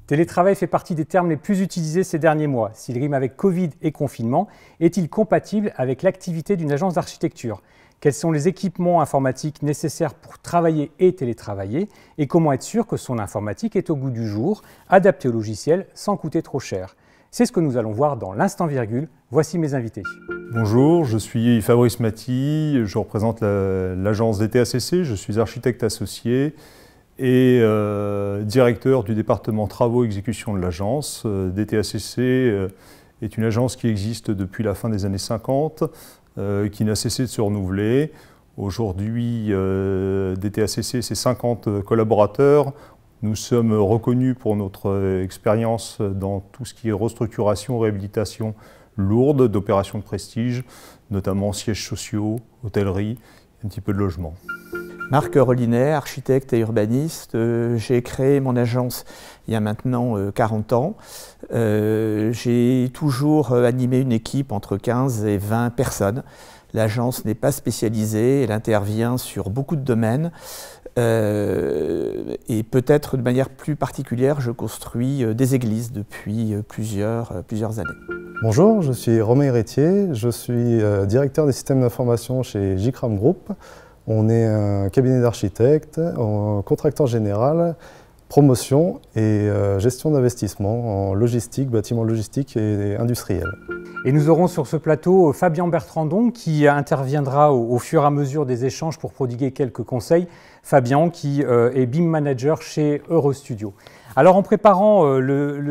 Télétravail fait partie des termes les plus utilisés ces derniers mois. S'il rime avec Covid et confinement, est-il compatible avec l'activité d'une agence d'architecture? Quels sont les équipements informatiques nécessaires pour travailler et télétravailler? Et comment être sûr que son informatique est au goût du jour, adaptée au logiciel, sans coûter trop cher? C'est ce que nous allons voir dans l'Instant Virgule. Voici mes invités. Bonjour, je suis Fabrice Maty, je représente l'agence DTACC, je suis architecte associé et directeur du département travaux et exécution de l'agence. DTACC est une agence qui existe depuis la fin des années 50, qui n'a cessé de se renouveler. Aujourd'hui, DTACC, c'est 50 collaborateurs. Nous sommes reconnus pour notre expérience dans tout ce qui est restructuration, réhabilitation lourde, d'opérations de prestige, notamment sièges sociaux, hôtellerie, un petit peu de logement. Marc Rollinet, architecte et urbaniste. J'ai créé mon agence il y a maintenant 40 ans. J'ai toujours animé une équipe entre 15 et 20 personnes. L'agence n'est pas spécialisée, elle intervient sur beaucoup de domaines. Et peut-être de manière plus particulière, je construis des églises depuis plusieurs années. Bonjour, je suis Romain Héritier, je suis directeur des systèmes d'information chez JCRAM Group. On est un cabinet d'architectes, contracteur général, promotion et gestion d'investissement en logistique, bâtiment logistique et industriel. Et nous aurons sur ce plateau Fabien Bertrandon qui interviendra au fur et à mesure des échanges pour prodiguer quelques conseils. Fabien qui est BIM Manager chez Eurostudio. Alors en préparant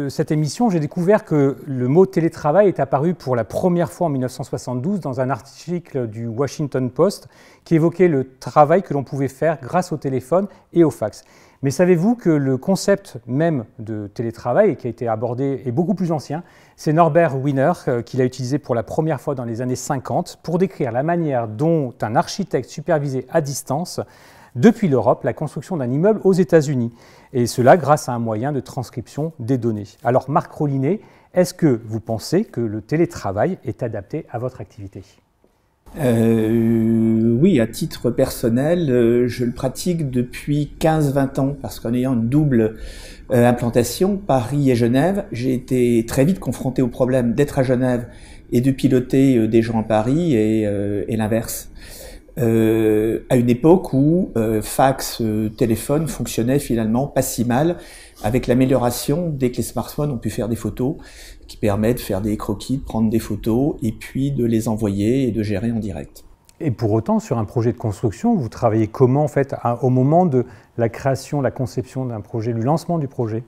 cette émission, j'ai découvert que le mot télétravail est apparu pour la première fois en 1972 dans un article du Washington Post qui évoquait le travail que l'on pouvait faire grâce au téléphone et au fax. Mais savez-vous que le concept même de télétravail, qui a été abordé, est beaucoup plus ancien? C'est Norbert Wiener qui l'a utilisé pour la première fois dans les années 50 pour décrire la manière dont un architecte supervisait à distance depuis l'Europe la construction d'un immeuble aux États-Unis. Et cela grâce à un moyen de transcription des données. Alors Marc Rollinet, est-ce que vous pensez que le télétravail est adapté à votre activité? Oui, à titre personnel, je le pratique depuis 15-20 ans parce qu'en ayant une double implantation, Paris et Genève, j'ai été très vite confronté au problème d'être à Genève et de piloter des gens à Paris et l'inverse. À une époque où fax, téléphone fonctionnait finalement pas si mal, avec l'amélioration dès que les smartphones ont pu faire des photos, qui permettent de faire des croquis, de prendre des photos et puis de les envoyer et de gérer en direct. Et pour autant, sur un projet de construction, vous travaillez comment en fait au moment de la création, la conception d'un projet, du lancement du projet?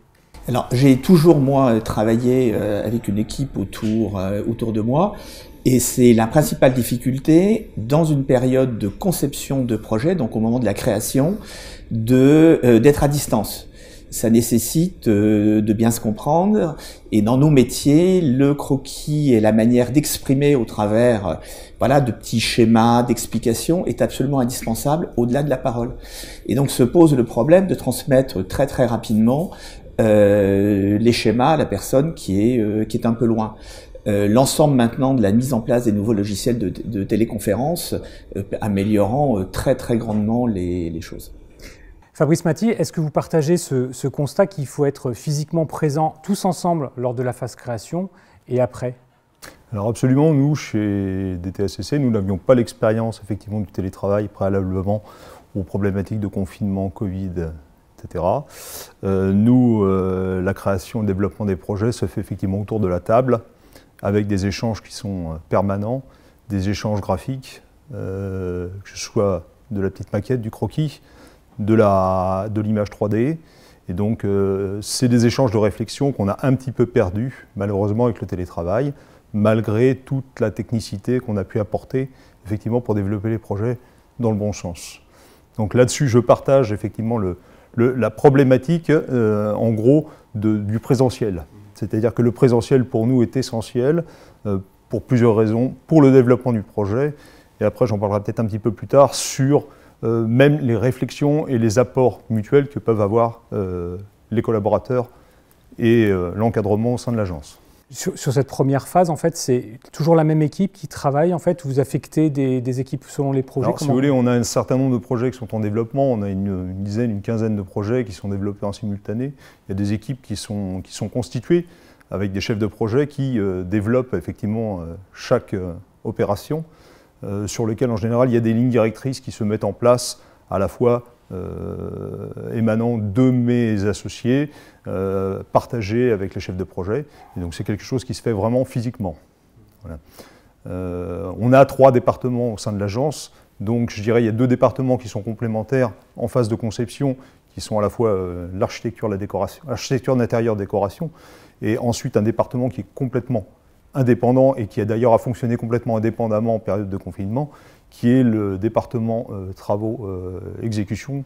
Alors j'ai toujours moi travaillé avec une équipe autour de moi. Et c'est la principale difficulté dans une période de conception de projet, donc au moment de la création, d'être à distance. Ça nécessite de bien se comprendre et dans nos métiers, le croquis et la manière d'exprimer au travers de petits schémas, d'explications est absolument indispensable au-delà de la parole. Et donc se pose le problème de transmettre très très rapidement les schémas à la personne qui est un peu loin. L'ensemble maintenant de la mise en place des nouveaux logiciels de téléconférence améliorant très très grandement les choses. Fabrice Maty, est-ce que vous partagez ce constat qu'il faut être physiquement présent tous ensemble lors de la phase création et après? Alors absolument, nous chez DTACC, nous n'avions pas l'expérience effectivement du télétravail préalablement aux problématiques de confinement, Covid, etc. La création et le développement des projets se fait effectivement autour de la table, avec des échanges qui sont permanents, des échanges graphiques, que ce soit de la petite maquette, du croquis, de l'image 3D. Et donc, c'est des échanges de réflexion qu'on a un petit peu perdus, malheureusement, avec le télétravail, malgré toute la technicité qu'on a pu apporter, effectivement, pour développer les projets dans le bon sens. Donc là-dessus, je partage effectivement la problématique, en gros, du présentiel. C'est-à-dire que le présentiel, pour nous, est essentiel pour plusieurs raisons, pour le développement du projet. Et après, j'en parlerai peut-être un petit peu plus tard sur même les réflexions et les apports mutuels que peuvent avoir les collaborateurs et l'encadrement au sein de l'agence. Sur cette première phase, en fait, c'est toujours la même équipe qui travaille, en fait, vous affectez des équipes selon les projets? Alors, si vous voulez, on a un certain nombre de projets qui sont en développement, on a une dizaine, une quinzaine de projets qui sont développés en simultané. Il y a des équipes qui sont constituées avec des chefs de projet qui développent effectivement chaque opération, sur lesquelles en général il y a des lignes directrices qui se mettent en place à la fois émanant de mes associés, partagés avec les chefs de projet. Et donc c'est quelque chose qui se fait vraiment physiquement. Voilà. On a 3 départements au sein de l'agence, donc je dirais il y a 2 départements qui sont complémentaires en phase de conception, qui sont à la fois l'architecture, la décoration, l'architecture d'intérieur, décoration, et ensuite un département qui est complètement indépendant et qui a d'ailleurs fonctionné complètement indépendamment en période de confinement, qui est le département travaux exécution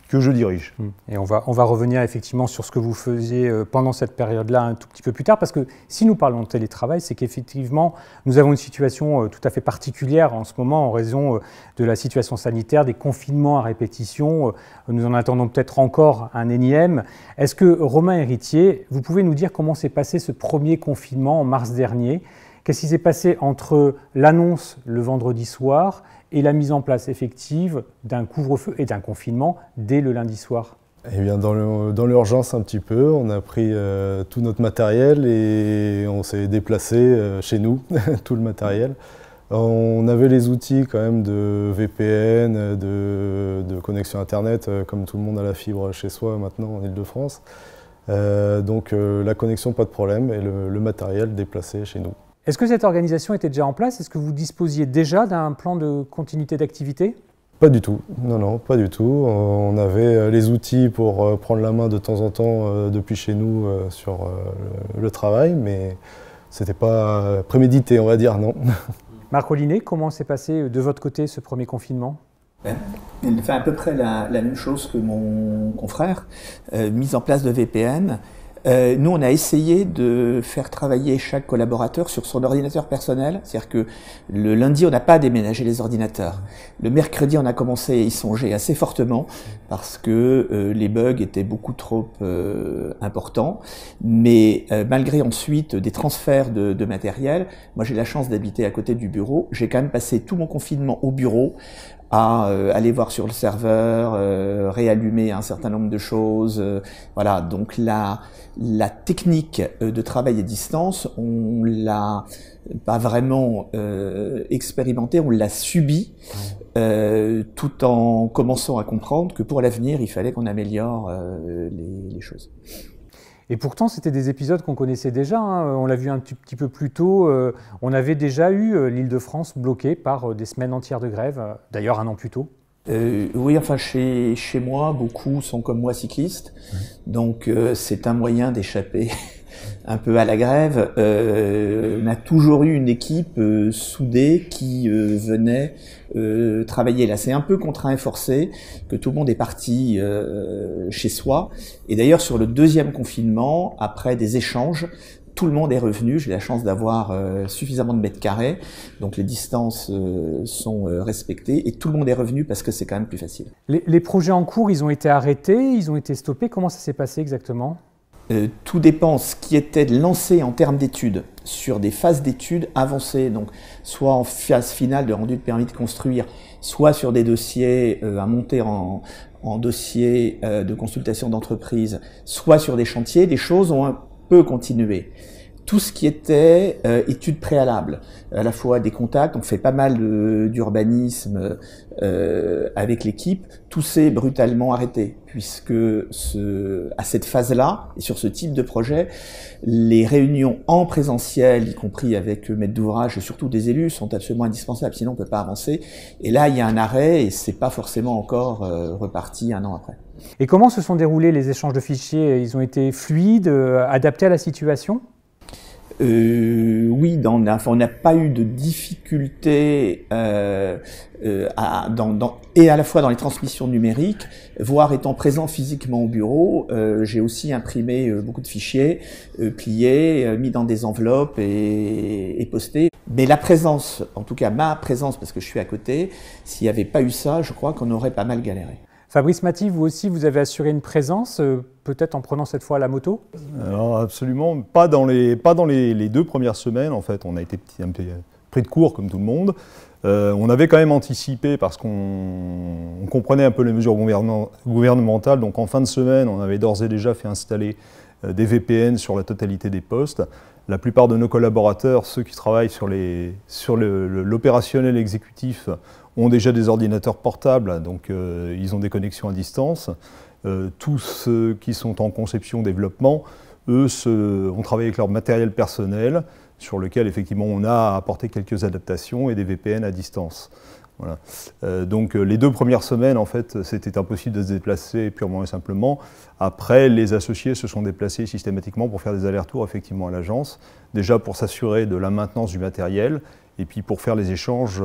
que je dirige. Et on va revenir effectivement sur ce que vous faisiez pendant cette période-là un tout petit peu plus tard, parce que si nous parlons de télétravail, c'est qu'effectivement nous avons une situation tout à fait particulière en ce moment en raison de la situation sanitaire, des confinements à répétition. Nous en attendons peut-être encore un énième. Est-ce que, Romain Héritier, vous pouvez nous dire comment s'est passé ce premier confinement en mars dernier? Qu'est-ce qui s'est passé entre l'annonce le vendredi soir et la mise en place effective d'un couvre-feu et d'un confinement dès le lundi soir? Eh bien, dans l'urgence un petit peu, on a pris tout notre matériel et on s'est déplacé chez nous, tout le matériel. On avait les outils quand même de VPN, de connexion Internet, comme tout le monde a la fibre chez soi maintenant en Ile-de-France. Donc la connexion, pas de problème, et le matériel déplacé chez nous. Est-ce que cette organisation était déjà en place? Est-ce que vous disposiez déjà d'un plan de continuité d'activité? Pas du tout, non, pas du tout. On avait les outils pour prendre la main de temps en temps depuis chez nous sur le travail, mais c'était pas prémédité, on va dire, non. Marc Rollinet, comment s'est passé de votre côté ce premier confinement? Il fait à peu près la même chose que mon confrère, mise en place de VPN. Nous, on a essayé de faire travailler chaque collaborateur sur son ordinateur personnel. C'est-à-dire que le lundi, on n'a pas déménagé les ordinateurs. Le mercredi, on a commencé à y songer assez fortement parce que les bugs étaient beaucoup trop importants. Mais malgré ensuite des transferts de matériel, moi j'ai la chance d'habiter à côté du bureau. J'ai quand même passé tout mon confinement au bureau à aller voir sur le serveur, réallumer un certain nombre de choses. Voilà, donc la technique de travail à distance, on l'a pas vraiment expérimenté, on l'a subi, tout en commençant à comprendre que pour l'avenir, il fallait qu'on améliore les choses. Et pourtant, c'était des épisodes qu'on connaissait déjà, hein. On l'a vu un petit peu plus tôt. On avait déjà eu l'Île-de-France bloquée par des semaines entières de grève, d'ailleurs un an plus tôt. Oui, enfin chez moi, beaucoup sont comme moi cyclistes, donc c'est un moyen d'échapper un peu à la grève. On a toujours eu une équipe soudée qui venait travailler. Là, c'est un peu contraint et forcé que tout le monde est parti chez soi. Et d'ailleurs, sur le deuxième confinement, après des échanges, tout le monde est revenu. J'ai la chance d'avoir suffisamment de mètres carrés, donc les distances sont respectées et tout le monde est revenu parce que c'est quand même plus facile. Les projets en cours, ils ont été arrêtés, ils ont été stoppés. Comment ça s'est passé exactement ? Tout dépend ce qui était lancé en termes d'études sur des phases d'études avancées, donc soit en phase finale de rendu de permis de construire, soit sur des dossiers à monter en dossier de consultation d'entreprise, soit sur des chantiers, les choses ont un peu continué. Tout ce qui était études préalables, à la fois des contacts, on fait pas mal d'urbanisme avec l'équipe, tout s'est brutalement arrêté, puisque à cette phase-là, et sur ce type de projet, les réunions en présentiel, y compris avec maître d'ouvrage et surtout des élus, sont absolument indispensables, sinon on peut pas avancer. Et là, il y a un arrêt et c'est pas forcément encore reparti un an après. Et comment se sont déroulés les échanges de fichiers? Ils ont été fluides, adaptés à la situation? Oui, on n'a pas eu de difficultés et à la fois dans les transmissions numériques, voire étant présent physiquement au bureau. J'ai aussi imprimé beaucoup de fichiers, pliés, mis dans des enveloppes et postés. Mais la présence, en tout cas ma présence, parce que je suis à côté, s'il n'y avait pas eu ça, je crois qu'on aurait pas mal galéré. Fabrice Maty, vous aussi, vous avez assuré une présence, peut-être en prenant cette fois la moto? Alors absolument, pas dans les 2 premières semaines en fait, on a été un peu pris de court comme tout le monde. On avait quand même anticipé parce qu'on comprenait un peu les mesures gouvernementales, donc en fin de semaine, on avait d'ores et déjà fait installer des VPN sur la totalité des postes. La plupart de nos collaborateurs, ceux qui travaillent sur l'opérationnel exécutif, ont déjà des ordinateurs portables, donc ils ont des connexions à distance. Tous ceux qui sont en conception, développement, eux ont travaillé avec leur matériel personnel, sur lequel effectivement on a apporté quelques adaptations et des VPN à distance. Voilà. Donc les 2 premières semaines, en fait, c'était impossible de se déplacer purement et simplement. Après, les associés se sont déplacés systématiquement pour faire des allers-retours effectivement à l'agence, déjà pour s'assurer de la maintenance du matériel, et puis pour faire les échanges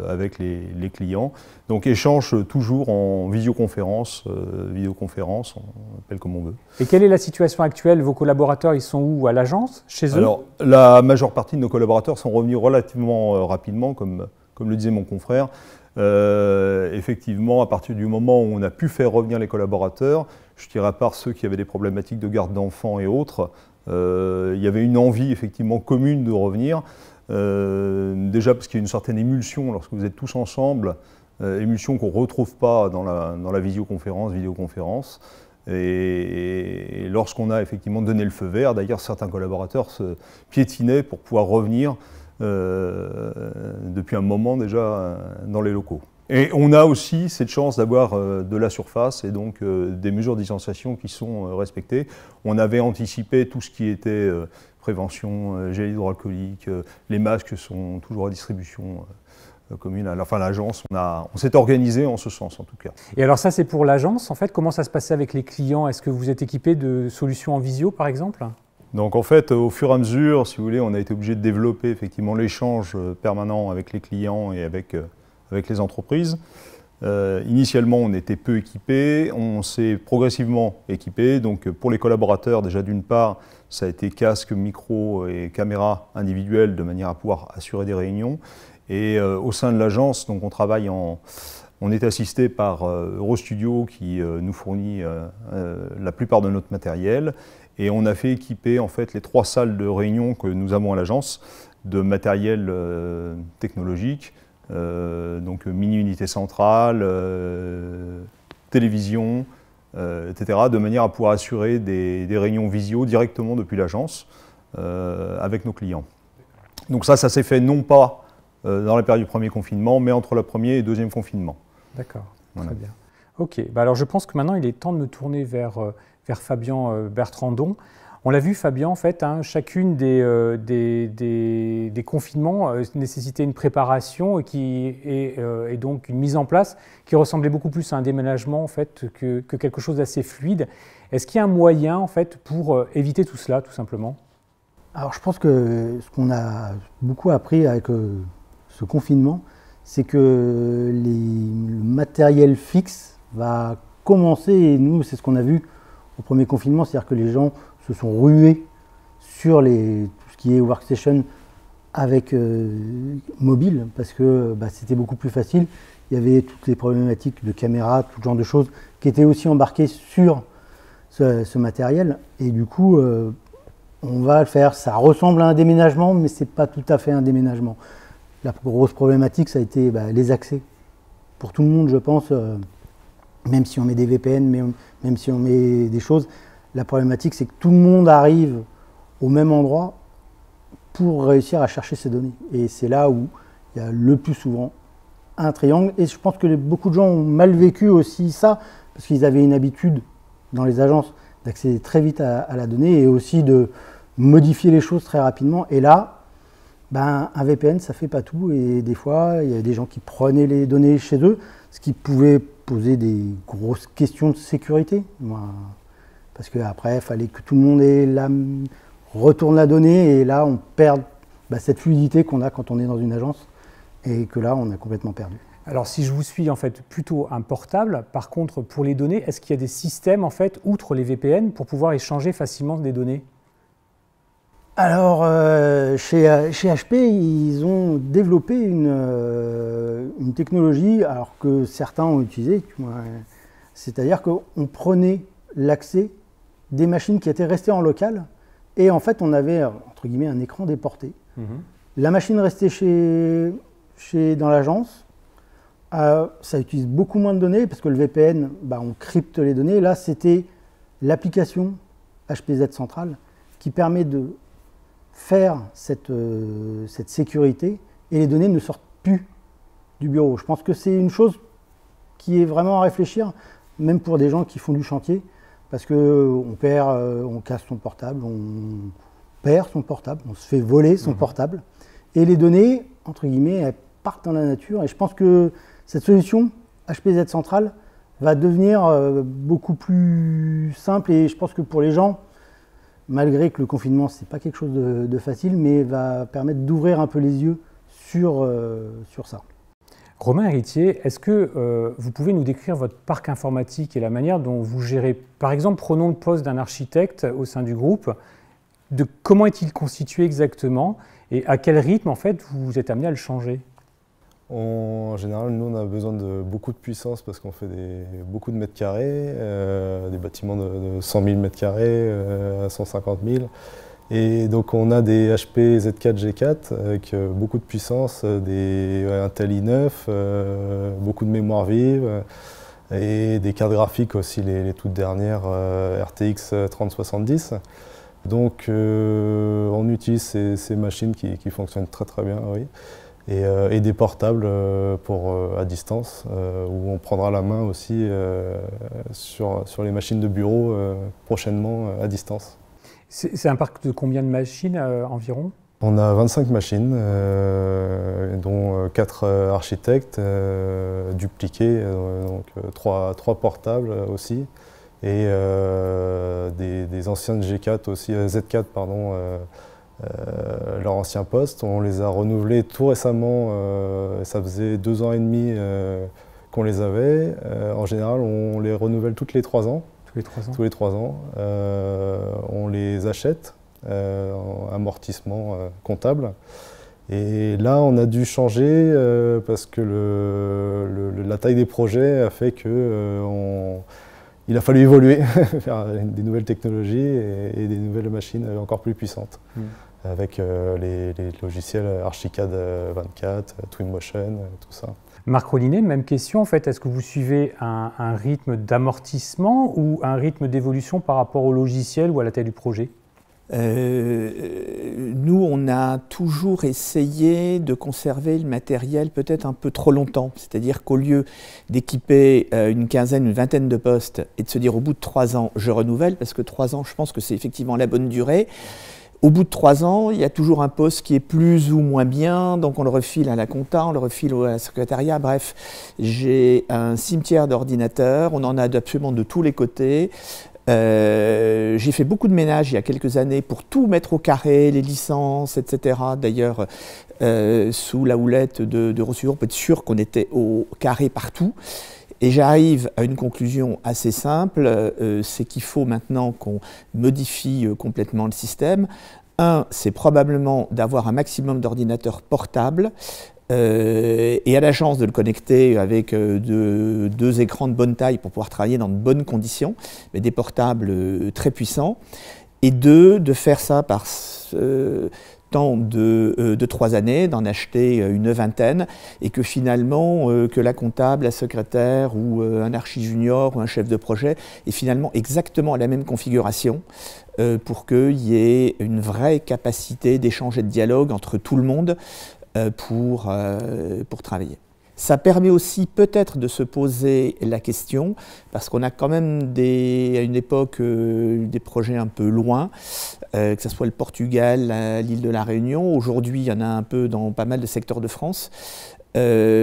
avec les clients. Donc échange toujours en visioconférence, on appelle comme on veut. Et quelle est la situation actuelle? Vos collaborateurs, ils sont où? À l'agence? Chez eux? Alors, la majeure partie de nos collaborateurs sont revenus relativement rapidement, comme le disait mon confrère. Effectivement, à partir du moment où on a pu faire revenir les collaborateurs, je dirais à part ceux qui avaient des problématiques de garde d'enfants et autres, il y avait une envie effectivement commune de revenir. Déjà parce qu'il y a une certaine émulsion lorsque vous êtes tous ensemble, émulsion qu'on ne retrouve pas dans la vidéoconférence. Et lorsqu'on a effectivement donné le feu vert, d'ailleurs certains collaborateurs se piétinaient pour pouvoir revenir depuis un moment déjà dans les locaux. Et on a aussi cette chance d'avoir de la surface et donc des mesures de distanciation qui sont respectées. On avait anticipé tout ce qui était prévention, gel hydroalcoolique, les masques sont toujours à distribution commune. Enfin, l'agence, on s'est organisé en ce sens en tout cas. Et alors ça, c'est pour l'agence. En fait, comment ça se passait avec les clients? Est-ce que vous êtes équipé de solutions en visio, par exemple? Donc en fait, au fur et à mesure, si vous voulez, on a été obligé de développer effectivement l'échange permanent avec les clients et avec les entreprises. Initialement, on était peu équipés, on s'est progressivement équipé. Donc pour les collaborateurs, déjà d'une part, ça a été casque, micro et caméra individuelle de manière à pouvoir assurer des réunions. Et au sein de l'agence, donc on est assisté par Eurostudio qui nous fournit la plupart de notre matériel. Et on a fait équiper en fait les 3 salles de réunion que nous avons à l'agence de matériel technologique, donc mini-unité centrale, télévision, etc., de manière à pouvoir assurer des réunions visio directement depuis l'agence avec nos clients. Donc ça s'est fait non pas dans la période du premier confinement, mais entre le premier et le deuxième confinement. D'accord, voilà. Très bien. Ok, alors je pense que maintenant il est temps de me tourner vers Fabien Bertrandon. On l'a vu, Fabien, en fait, chacune des confinements nécessitait une préparation et donc une mise en place qui ressemblait beaucoup plus à un déménagement en fait, que quelque chose d'assez fluide. Est-ce qu'il y a un moyen en fait, pour éviter tout cela, tout simplement? Alors je pense que ce qu'on a beaucoup appris avec ce confinement, c'est que le matériel fixe va commencer, et nous c'est ce qu'on a vu au premier confinement, c'est-à-dire que les gens se sont rués sur tout ce qui est workstation avec mobile, parce que c'était beaucoup plus facile. Il y avait toutes les problématiques de caméra, tout genre de choses qui étaient aussi embarquées sur ce matériel. Et du coup, on va le faire. Ça ressemble à un déménagement, mais ce n'est pas tout à fait un déménagement. La grosse problématique, ça a été les accès. Pour tout le monde, je pense, même si on met des VPN, même si on met des choses, la problématique, c'est que tout le monde arrive au même endroit pour réussir à chercher ces données. Et c'est là où il y a le plus souvent un triangle. Et je pense que beaucoup de gens ont mal vécu aussi ça, parce qu'ils avaient une habitude dans les agences d'accéder très vite à la donnée et aussi de modifier les choses très rapidement. Et là, un VPN, ça ne fait pas tout. Et des fois, il y a des gens qui prenaient les données chez eux, ce qui pouvait poser des grosses questions de sécurité. Parce qu'après, il fallait que tout le monde retourne la donnée, et là, on perd cette fluidité qu'on a quand on est dans une agence, et que là, on a complètement perdu. Alors, si je vous suis, en fait, plutôt un portable, par contre, pour les données, est-ce qu'il y a des systèmes, en fait, outre les VPN, pour pouvoir échanger facilement des données? Alors, chez HP, ils ont développé une technologie, alors que certains ont utilisé, C'est-à-dire qu'on prenait l'accès des machines qui étaient restées en local et en fait on avait entre guillemets un écran déporté. La machine restait dans l'agence. Ça utilise beaucoup moins de données parce que le VPN, on crypte les données. Là, c'était l'application HPZ Central qui permet de faire cette sécurité et les données ne sortent plus du bureau. Je pense que c'est une chose qui est vraiment à réfléchir, même pour des gens qui font du chantier, parce qu'on on casse son portable, on perd son portable, on se fait voler son portable, et les données, entre guillemets, elles partent dans la nature. Et je pense que cette solution HPZ Central va devenir beaucoup plus simple, et je pense que pour les gens, malgré que le confinement, ce n'est pas quelque chose de facile, mais va permettre d'ouvrir un peu les yeux sur ça. Romain Héritier, est-ce que vous pouvez nous décrire votre parc informatique et la manière dont vous gérez, par exemple, prenons le poste d'un architecte au sein du groupe, de comment est-il constitué exactement et à quel rythme en fait vous êtes amené à le changer? En général, nous on a besoin de beaucoup de puissance parce qu'on fait beaucoup de mètres carrés, des bâtiments de 100 000 mètres carrés à 150 000. Et donc on a des HP Z4 G4 avec beaucoup de puissance, des Intel i9, beaucoup de mémoire vive et des cartes graphiques aussi, les toutes dernières RTX 3070. Donc on utilise ces machines qui fonctionnent très très bien, oui. Et des portables à distance, où on prendra la main aussi sur les machines de bureau prochainement à distance. C'est un parc de combien de machines environ? On a 25 machines, dont 4 architectes dupliqués, donc 3 portables aussi, et des anciennes G4 aussi, Z4 pardon, leur ancien poste. On les a renouvelés tout récemment, ça faisait 2 ans et demi qu'on les avait. En général, on les renouvelle tous les 3 ans. Tous les 3 ans. On les achète en amortissement comptable. Et là, on a dû changer parce que la taille des projets a fait que il a fallu évoluer vers des nouvelles technologies et des nouvelles machines encore plus puissantes. Avec les logiciels Archicad 24, Twinmotion, tout ça. Marc Rollinet, même question, en fait, est-ce que vous suivez un rythme d'amortissement ou un rythme d'évolution par rapport au logiciel ou à la taille du projet? Nous, on a toujours essayé de conserver le matériel peut-être un peu trop longtemps. C'est-à-dire qu'au lieu d'équiper une quinzaine, une vingtaine de postes et de se dire au bout de 3 ans, je renouvelle, parce que 3 ans, je pense que c'est effectivement la bonne durée. Au bout de 3 ans, il y a toujours un poste qui est plus ou moins bien, donc on le refile à la compta, on le refile à la secrétariat. Bref, j'ai un cimetière d'ordinateurs, on en a absolument de tous les côtés. J'ai fait beaucoup de ménage il y a quelques années pour tout mettre au carré, les licences, etc. D'ailleurs, sous la houlette de Rossuro, on peut être sûr qu'on était au carré partout. Et j'arrive à une conclusion assez simple, c'est qu'il faut maintenant qu'on modifie complètement le système. C'est probablement d'avoir un maximum d'ordinateurs portables et à la chance de le connecter avec 2 écrans de bonne taille pour pouvoir travailler dans de bonnes conditions, mais des portables très puissants. Et de faire ça par temps de 3 années, d'en acheter une vingtaine, et que finalement, que la comptable, la secrétaire, ou un archi-junior, ou un chef de projet, ait finalement exactement la même configuration pour qu'il y ait une vraie capacité d'échange et de dialogue entre tout le monde pour travailler. Ça permet aussi peut-être de se poser la question, parce qu'on a quand même à une époque des projets un peu loin, que ce soit le Portugal, l'île de la Réunion. Aujourd'hui, il y en a un peu dans pas mal de secteurs de France.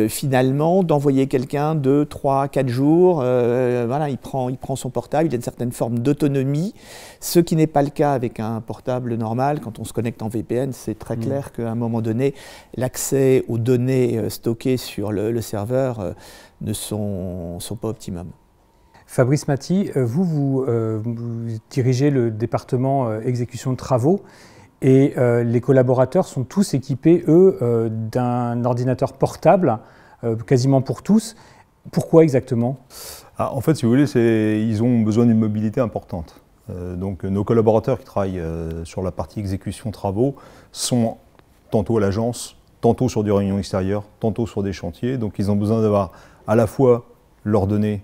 Finalement, d'envoyer quelqu'un 2, 3, 4 jours, voilà, il prend son portable, il a une certaine forme d'autonomie, ce qui n'est pas le cas avec un portable normal. Quand on se connecte en VPN, c'est très clair qu'à un moment donné, l'accès aux données stockées sur le serveur ne sont pas optimum. Fabrice Maty, vous dirigez le département exécution de travaux. Et les collaborateurs sont tous équipés, eux, d'un ordinateur portable, quasiment pour tous. Pourquoi exactement? En fait, si vous voulez, ils ont besoin d'une mobilité importante. Donc nos collaborateurs qui travaillent sur la partie exécution travaux sont tantôt à l'agence, tantôt sur des réunions extérieures, tantôt sur des chantiers. Donc ils ont besoin d'avoir à la fois leurs données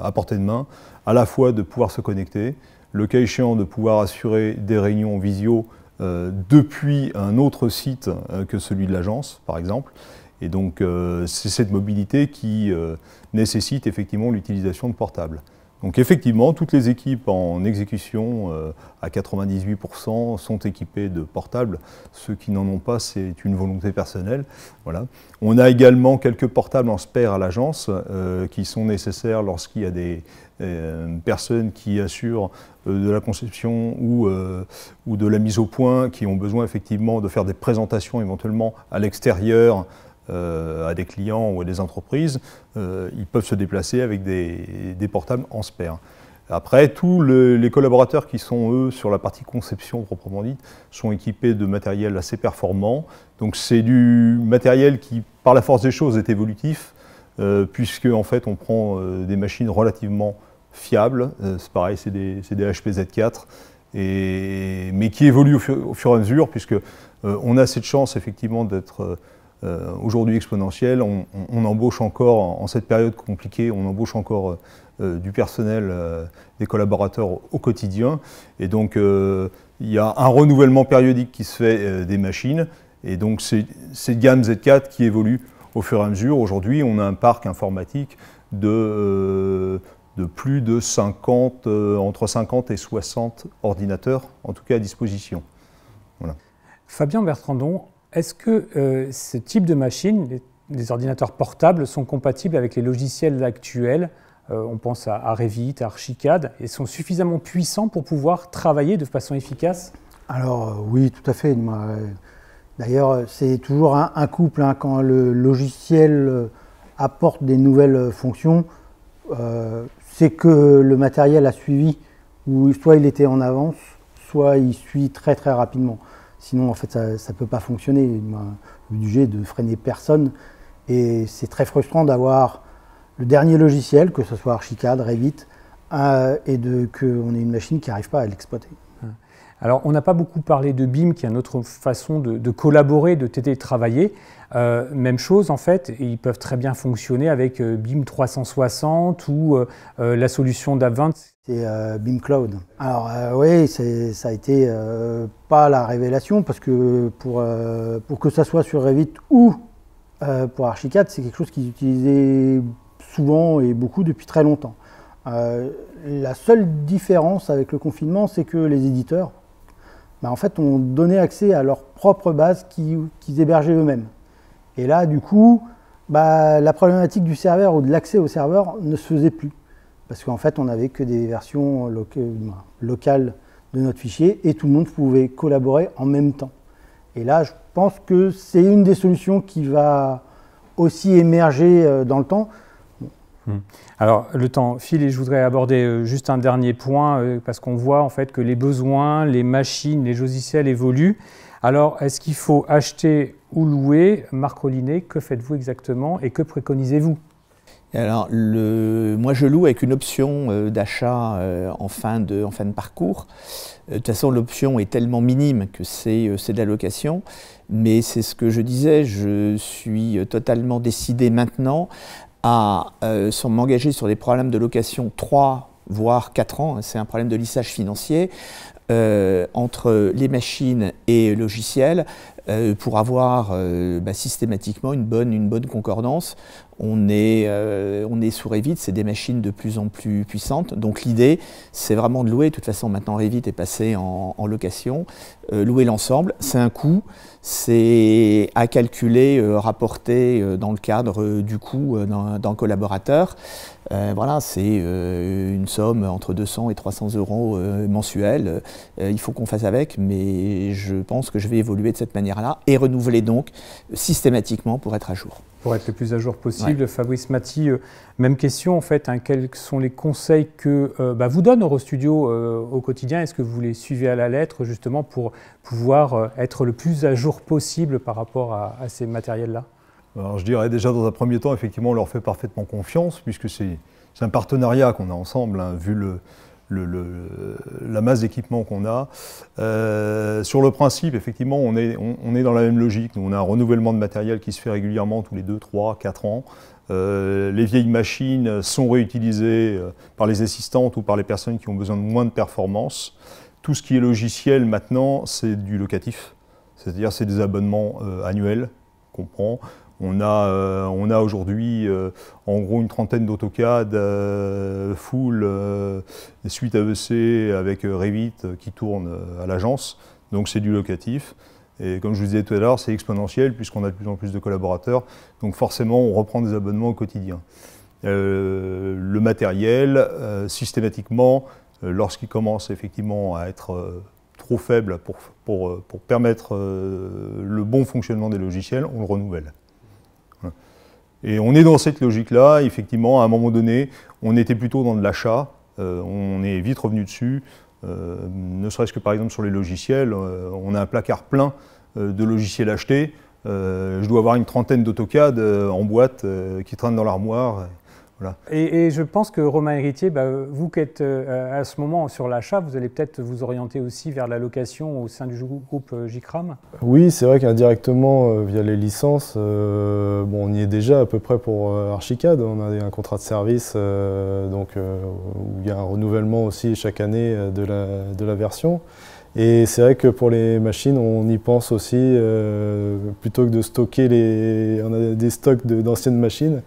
à portée de main, à la fois de pouvoir se connecter, le cas échéant de pouvoir assurer des réunions visio depuis un autre site que celui de l'agence, par exemple. Et donc c'est cette mobilité qui nécessite effectivement l'utilisation de portables. Donc effectivement, toutes les équipes en exécution, à 98%, sont équipées de portables. Ceux qui n'en ont pas, c'est une volonté personnelle. Voilà. On a également quelques portables en spare à l'agence qui sont nécessaires lorsqu'il y a des personnes qui assurent de la conception ou de la mise au point, qui ont besoin effectivement de faire des présentations éventuellement à l'extérieur, à des clients ou à des entreprises, ils peuvent se déplacer avec des portables en spare. Après, tous les collaborateurs qui sont, eux, sur la partie conception proprement dite, sont équipés de matériel assez performant. Donc c'est du matériel qui, par la force des choses, est évolutif, puisque en fait, on prend des machines relativement fiables. C'est pareil, c'est des HP Z4, mais qui évoluent au fur et à mesure, puisque on a cette chance, effectivement, d'être aujourd'hui exponentielle. On embauche encore, en cette période compliquée, on embauche encore du personnel, des collaborateurs au quotidien. Et donc, il y a un renouvellement périodique qui se fait des machines. Et donc, c'est cette gamme Z4 qui évolue au fur et à mesure. Aujourd'hui, on a un parc informatique de plus de 50, entre 50 et 60 ordinateurs, en tout cas à disposition. Voilà. Fabien Bertrandon, est-ce que ce type de machines, les ordinateurs portables, sont compatibles avec les logiciels actuels? On pense à Revit, à Archicad, et sont suffisamment puissants pour pouvoir travailler de façon efficace? Alors oui, tout à fait. D'ailleurs, c'est toujours un couple, hein, quand le logiciel apporte des nouvelles fonctions, c'est que le matériel a suivi, ou soit il était en avance, soit il suit très très rapidement. Sinon, en fait, ça ne peut pas fonctionner. Le budget est de freiner personne. Et c'est très frustrant d'avoir le dernier logiciel, que ce soit Archicad, Revit, et qu'on ait une machine qui n'arrive pas à l'exploiter. Alors, on n'a pas beaucoup parlé de BIM, qui est une autre façon de collaborer, de télétravailler. Même chose, en fait, ils peuvent très bien fonctionner avec BIM 360 ou la solution d'Avent. C'est BIM Cloud. Alors oui, ça a été pas la révélation, parce que pour que ça soit sur Revit ou pour Archicad, c'est quelque chose qu'ils utilisaient souvent et beaucoup depuis très longtemps. La seule différence avec le confinement, c'est que les éditeurs, en fait, ont donné accès à leur propre base qu'ils hébergeaient eux-mêmes. Et là, du coup, la problématique du serveur ou de l'accès au serveur ne se faisait plus. Parce qu'en fait, on n'avait que des versions locales de notre fichier et tout le monde pouvait collaborer en même temps. Et là, je pense que c'est une des solutions qui va aussi émerger dans le temps. Alors, le temps file et je voudrais aborder juste un dernier point, parce qu'on voit en fait que les besoins, les machines, les logiciels évoluent. Alors, est-ce qu'il faut acheter ou louer? Marc Rollinet, que faites-vous exactement et que préconisez-vous? Alors, moi je loue avec une option d'achat en fin de parcours. De toute façon, l'option est tellement minime que c'est de la location. Mais c'est ce que je disais, je suis totalement décidé maintenant à m'engager sur des problèmes de location 3 voire 4 ans. C'est un problème de lissage financier entre les machines et le logiciel pour avoir systématiquement une bonne concordance. On est sous Revit, c'est des machines de plus en plus puissantes. Donc l'idée, c'est vraiment de louer. De toute façon, maintenant Revit est passé en location. Louer l'ensemble, c'est un coût, c'est à calculer, rapporter dans le cadre du coût d'un collaborateur. Voilà, c'est une somme entre 200 et 300 € mensuels. Il faut qu'on fasse avec, mais je pense que je vais évoluer de cette manière-là et renouveler donc systématiquement pour être à jour. Pour être le plus à jour possible. Ouais. Fabrice Maty, même question en fait, hein, quels sont les conseils que vous donne Eurostudio au quotidien? Est-ce que vous les suivez à la lettre justement pour pouvoir être le plus à jour possible par rapport à ces matériels-là? Alors je dirais déjà dans un premier temps, effectivement, on leur fait parfaitement confiance puisque c'est c'est un partenariat qu'on a ensemble, hein, vu la masse d'équipements qu'on a. Sur le principe, effectivement, on est dans la même logique. Nous, on a un renouvellement de matériel qui se fait régulièrement tous les 2, 3, 4 ans. Les vieilles machines sont réutilisées par les assistantes ou par les personnes qui ont besoin de moins de performance. Tout ce qui est logiciel maintenant, c'est du locatif. C'est-à-dire c'est des abonnements annuels qu'on prend. On a aujourd'hui en gros une trentaine d'AutoCAD full, des suites AEC avec Revit qui tournent à l'agence, donc c'est du locatif. Et comme je vous disais tout à l'heure, c'est exponentiel puisqu'on a de plus en plus de collaborateurs, donc forcément on reprend des abonnements au quotidien. Le matériel, systématiquement, lorsqu'il commence effectivement à être trop faible pour permettre le bon fonctionnement des logiciels, on le renouvelle. Et on est dans cette logique-là, effectivement, à un moment donné, on était plutôt dans de l'achat, on est vite revenu dessus, ne serait-ce que par exemple sur les logiciels, on a un placard plein de logiciels achetés, je dois avoir une trentaine d'AutoCAD en boîte qui traînent dans l'armoire. Voilà. Et je pense que Romain Héritier, vous qui êtes à ce moment sur l'achat, vous allez peut-être vous orienter aussi vers la location au sein du groupe JCram. Oui, c'est vrai qu'indirectement, via les licences, on y est déjà à peu près pour Archicad. On a un contrat de service où il y a un renouvellement aussi chaque année de la version. Et c'est vrai que pour les machines, on y pense aussi, plutôt que de stocker on a des stocks d'anciennes machines,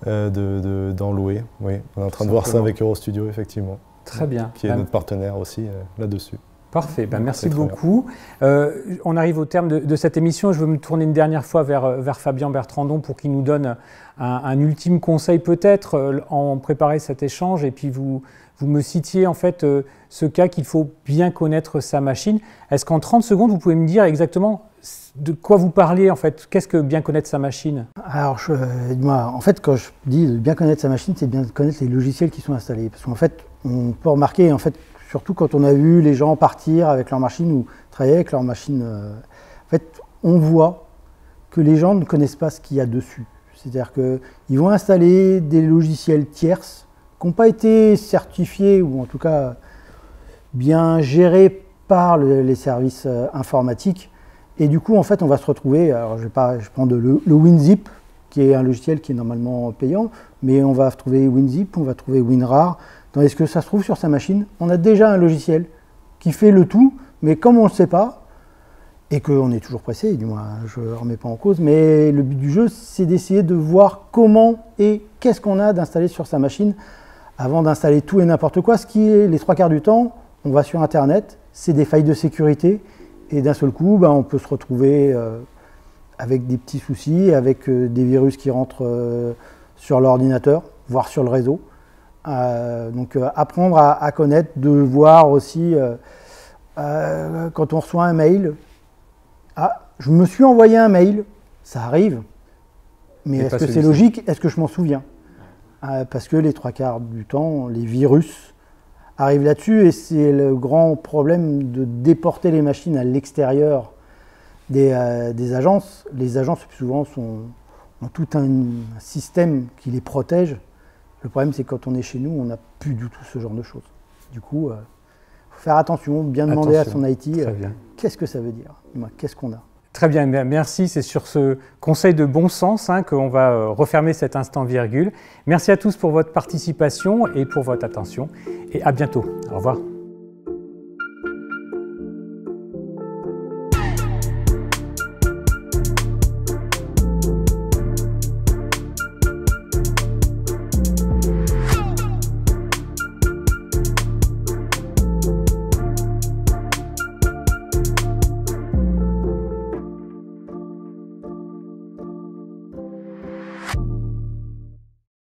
d'en louer. Oui, on est en train de voir ça avec Eurostudio, effectivement. Très bien. Qui est notre partenaire aussi là-dessus. Parfait, merci beaucoup. On arrive au terme de cette émission. Je veux me tourner une dernière fois vers Fabien Bertrandon pour qu'il nous donne un ultime conseil peut-être en préparer cet échange. Et puis vous me citiez en fait ce cas qu'il faut bien connaître sa machine. Est-ce qu'en 30 secondes, vous pouvez me dire exactement de quoi vous parliez en fait? Qu'est-ce que bien connaître sa machine? Alors, en fait, quand je dis de bien connaître sa machine, c'est de bien connaître les logiciels qui sont installés. Parce qu'en fait, on peut remarquer, en fait, surtout quand on a vu les gens partir avec leur machine ou travailler avec leur machine, en fait, on voit que les gens ne connaissent pas ce qu'il y a dessus. C'est-à-dire qu'ils vont installer des logiciels tierces qui n'ont pas été certifiés ou en tout cas bien gérés par les services informatiques. Et du coup, en fait, on va se retrouver, alors je prends le WinZip, qui est un logiciel qui est normalement payant, mais on va trouver WinZip, on va trouver WinRAR. Tandis que ça se trouve sur sa machine, on a déjà un logiciel qui fait le tout, mais comme on ne le sait pas, et qu'on est toujours pressé, du moins je ne remets pas en cause, mais le but du jeu, c'est d'essayer de voir comment et qu'est-ce qu'on a d'installer sur sa machine avant d'installer tout et n'importe quoi. Ce qui est les 3 quarts du temps, on va sur Internet, c'est des failles de sécurité, et d'un seul coup, on peut se retrouver avec des petits soucis, avec des virus qui rentrent sur l'ordinateur, voire sur le réseau. Donc apprendre à connaître, de voir aussi quand on reçoit un mail, je me suis envoyé un mail, ça arrive, mais est-ce que c'est logique? Est-ce que je m'en souviens? Parce que les 3 quarts du temps, les virus arrivent là-dessus et c'est le grand problème de déporter les machines à l'extérieur des agences. Les agences, souvent, ont tout un système qui les protège. Le problème, c'est que quand on est chez nous, on n'a plus du tout ce genre de choses. Du coup, il faut faire attention, bien demander à son IT qu'est-ce que ça veut dire, qu'est-ce qu'on a. Très bien, merci. C'est sur ce conseil de bon sens qu'on va refermer cet instant virgule. Merci à tous pour votre participation et pour votre attention. Et à bientôt. Au revoir.